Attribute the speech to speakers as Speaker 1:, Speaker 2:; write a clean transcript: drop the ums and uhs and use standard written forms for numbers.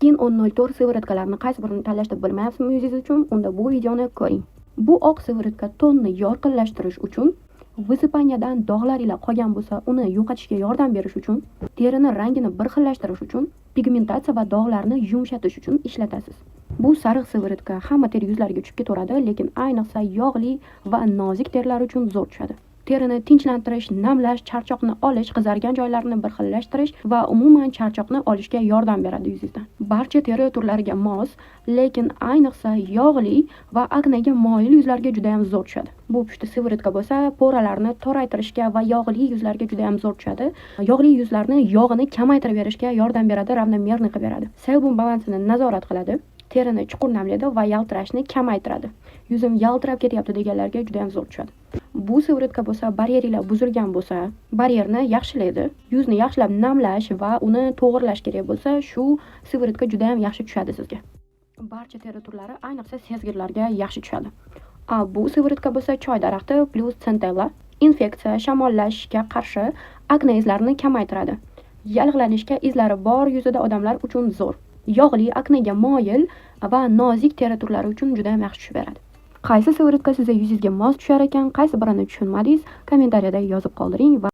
Speaker 1: Skin 1004 sivaratkalarini qaysi birini tanlashni bilmayapsizmi yuzingiz uchun? Unda bu videoni ko'ring. Bu oq sivaratka tonni yorqinlashtirish uchun, vysipaniyadan dog'lar qolgan bo'lsa, uni yo'qotishga yordam berish uchun, terini rangini bir xillashtirish uchun, pigmentatsiya va dog'larni yumshatish uchun ishlatasiz. Bu sariq sivaratka hamma teri yuzlariga tushib ketaveradi, lekin ayniqsa yog'li va nozik terilar uchun zo'r tushadi. Terini tinchlantirish, namlash, charchoqni olish, qizargan joylarini bir xillashtirish va umuman charchoqni olishga yordam beradi yuzingizdan. Barcha teri turlariga mos, lekin ayniqsa yog'li va aknaga moyil yuzlarga juda ham zo'r tushadi. Bu pushti sivaratka bo'lsa, poralarni toraytirishga va yog'li yuzlarga juda ham zo'r tushadi. Yog'li yuzlarni yog'ini kamaytirib berishga yordam beradi, ravnomerniy qilib beradi. Sebum balansini nazorat qiladi. Terini chuqur namlaydi va yaltirashni kamaytiradi. Yuzim yaltirab ketyapti deganlarga juda ham zo'r tushadi. Bu sivaratka bo'lsa, baryerlar buzilgan bo'lsa, baryerni yaxshilaydi. Yuzni yaxshilab namlash va uni to'g'irlash kerak bo'lsa, shu sivaratka juda ham yaxshi tushadi sizga. Barcha teri turlari, ayniqsa sezgirlarga yaxshi tushadi. Bu sivaratka bo'lsa, choy daraxti plus centella infeksiya, shamollashga qarshi akne izlarini kamaytiradi. Yallig'lanishga izlari bor yuzida odamlar uchun zo'r. Yog'li, aknaga moyil va nozik teri turlari uchun juda ham yaxshi tushib beradi. Qaysi sivaratka sizga yuzingizga mos tushar ekan, qaysi birini tushunmadingiz, kommentariyada yozib qoldiring va